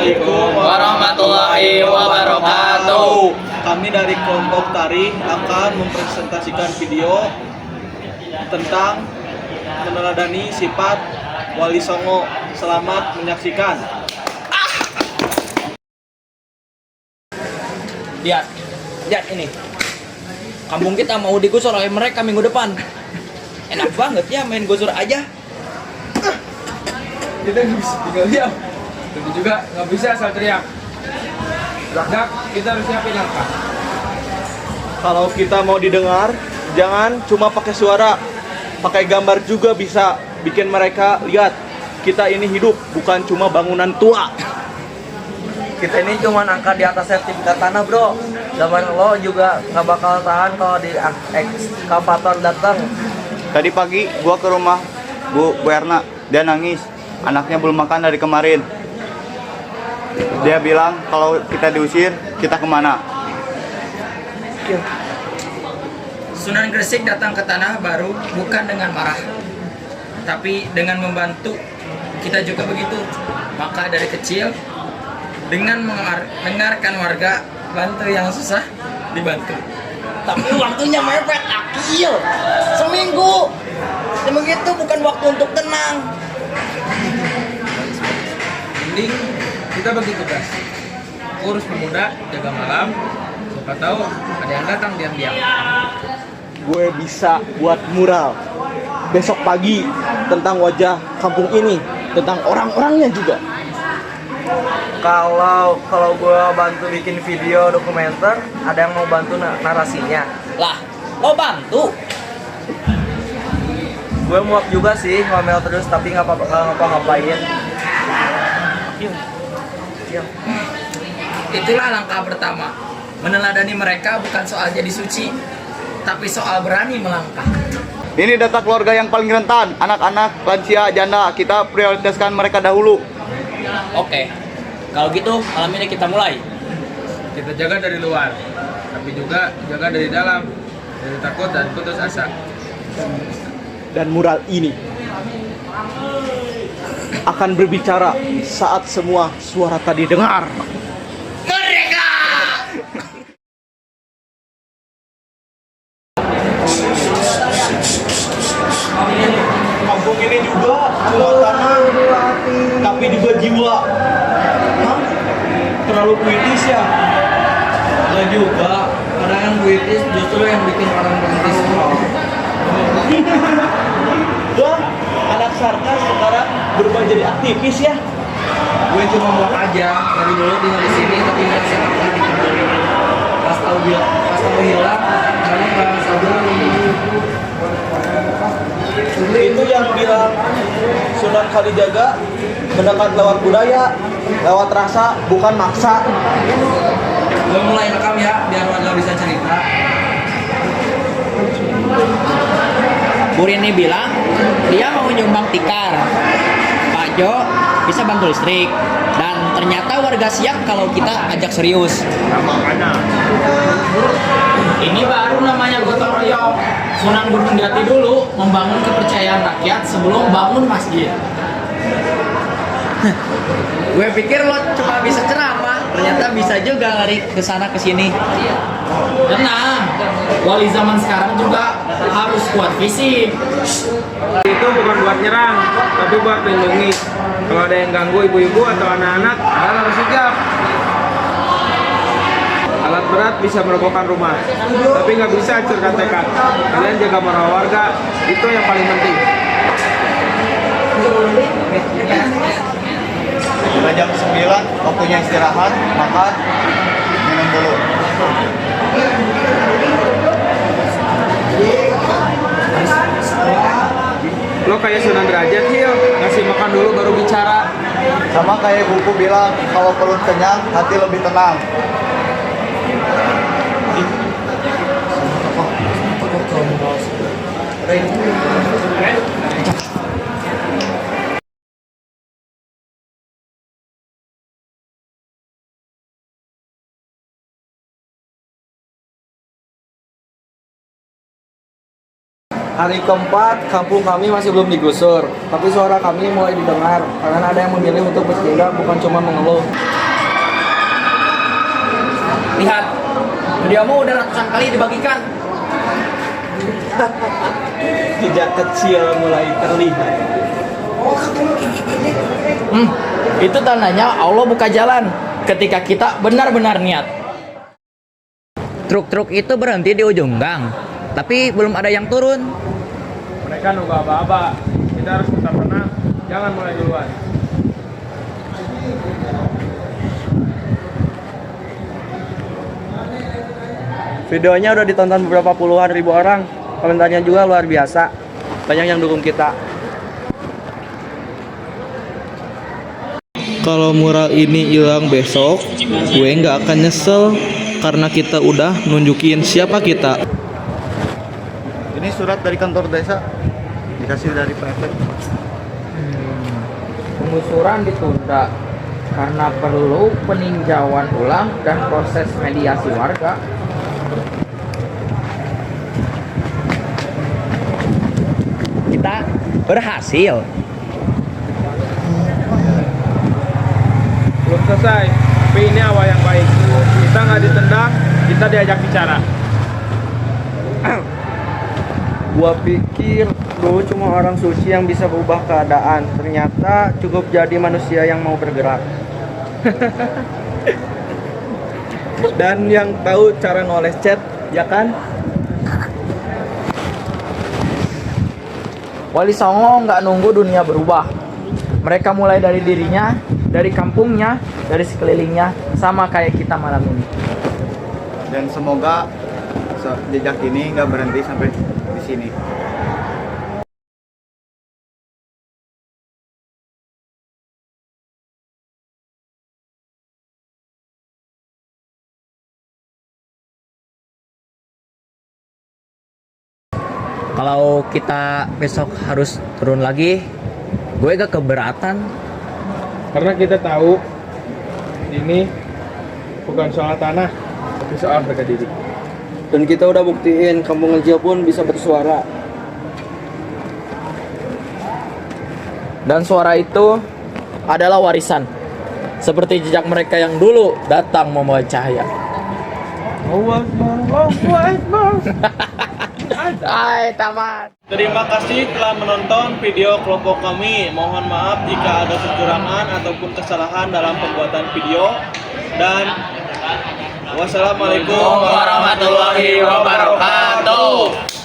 Assalamualaikum warahmatullahi wabarakatuh. Kami dari kelompok tari akan mempresentasikan video tentang meneladani sifat Wali Songo. Selamat menyaksikan. Lihat ini. Kampung kita mau digusur oleh mereka minggu depan. Enak banget ya main gusur aja. Kita nggak bisa tinggal diam, tapi juga nggak bisa asal teriak. Dak, kita harus siapin langkah. Kalau kita mau didengar, jangan cuma pakai suara, pakai gambar juga bisa bikin mereka lihat kita ini hidup, bukan cuma bangunan tua. Kita ini cuma angkat di atas sertifikat tanah, bro. Zaman lo juga nggak bakal tahan kalau di ekskavator datang. Tadi pagi gua ke rumah Bu Erna, dia nangis. Anaknya belum makan dari kemarin. Dia bilang kalau kita diusir, kita kemana? Sunan Gresik datang ke tanah baru bukan dengan marah, tapi dengan membantu. Kita juga begitu. Maka dari kecil, dengan mendengarkan warga, bantu yang susah dibantu. Tapi waktunya mepet, akil. Seminggu. Emang itu bukan waktu untuk tenang. Mending kita bagi tugas. Urus pemuda, jaga malam. Siapa tahu ada yang datang diam-diam. Gue bisa buat mural besok pagi tentang wajah kampung ini, tentang orang-orangnya juga. Kalau gue bantu bikin video dokumenter, ada yang mau bantu narasinya. Lah, lo bantu. Gue muak juga sih ngomel terus, tapi nggak ngapa-ngapain. Itulah langkah pertama. Meneladani mereka bukan soal jadi suci, tapi soal berani melangkah. Ini data keluarga yang paling rentan, anak-anak, lansia, janda. Kita prioritaskan mereka dahulu. Oke, kalau gitu malam ini kita mulai. Kita jaga dari luar, tapi juga jaga dari dalam, dari takut dan putus asa. Dan mural ini akan berbicara saat semua suara tadi dengar. Merdeka! Kampung ini juga cuma tanah, tapi juga jiwa. Hah? Terlalu puitis ya? Lo juga, kadang yang puitis justru yang bikin orang berhenti scroll. Wah, anak sarkas sekarang berubah jadi aktivis ya? Gue cuma mau aja, dari dulu tinggal di sini tapi nggak siapa lagi peduli. Pas tahu hilang, karena nggak sabar. Itu yang bilang Sunan Kalijaga, mendekat lewat budaya, lewat rasa, bukan maksa. Gue mulai rekam ya, biar warga bisa cerita. Bu Rini bilang dia mau nyumbang tikar, Pak Jo bisa bantu listrik, dan ternyata warga siap kalau kita ajak serius. Ini baru namanya gotong royong. Sunan Gunung Jati dulu membangun kepercayaan rakyat sebelum bangun masjid. Gue pikir lo cuma bisa ceramah, ternyata bisa juga lari ke sana ke sini. Tenang, wali zaman sekarang juga harus kuat fisik. Itu bukan buat nyerang, tapi buat melindungi. Kalau ada yang ganggu ibu-ibu atau anak-anak, kalian harus sigap. Alat berat bisa merobohkan rumah, tapi nggak bisa hancurkan tekad. Kalian jaga moral warga, itu yang paling penting. Udah jam 9, waktunya istirahat, makan, minum dulu. Lo kayak Sunan Derajat, Hil, ngasih makan dulu baru bicara. Sama kayak buku bilang, kalau perut kenyang, hati lebih tenang. Hari keempat, kampung kami masih belum digusur, tapi suara kami mulai didengar karena ada yang memilih untuk bertindak bukan cuma mengeluh. Lihat, videomu udah ratusan kali dibagikan. Jejak kecil mulai terlihat. Itu tandanya Allah buka jalan ketika kita benar-benar niat. Truk-truk itu berhenti di ujung gang, tapi belum ada yang turun. Mereka nunggu aba-aba. Kita harus tetap tenang, jangan mulai duluan. Videonya udah ditonton beberapa puluhan ribu orang. Komentarnya juga luar biasa. Banyak yang dukung kita. Kalau mural ini hilang besok, gue nggak akan nyesel karena kita udah nunjukin siapa kita. Ini surat dari kantor desa, dikasih dari prefek. Pengusuran ditunda karena perlu peninjauan ulang dan proses mediasi warga. Kita berhasil. Belum selesai, tapi ini awal yang baik. Kita nggak ditendang, kita diajak bicara. Gua pikir lu cuma orang suci yang bisa berubah keadaan. Ternyata cukup jadi manusia yang mau bergerak. Dan yang tahu cara ngoles chat, ya kan? Wali Songo nggak nunggu dunia berubah. Mereka mulai dari dirinya, dari kampungnya, dari sekelilingnya, sama kayak kita malam ini. Dan semoga jejak ini nggak berhenti sampai di sini. Kalau kita besok harus turun lagi, gue gak keberatan. Karena kita tahu ini bukan soal tanah, tapi soal harga diri. Dan kita udah buktiin kampung Ngejil pun bisa bersuara. Dan suara itu adalah warisan. Seperti jejak mereka yang dulu datang membawa cahaya. Hai, tamat. Terima kasih telah menonton video kelompok kami. Mohon maaf jika ada kekurangan ataupun kesalahan dalam pembuatan video. Dan wassalamualaikum Warahmatullahi wabarakatuh.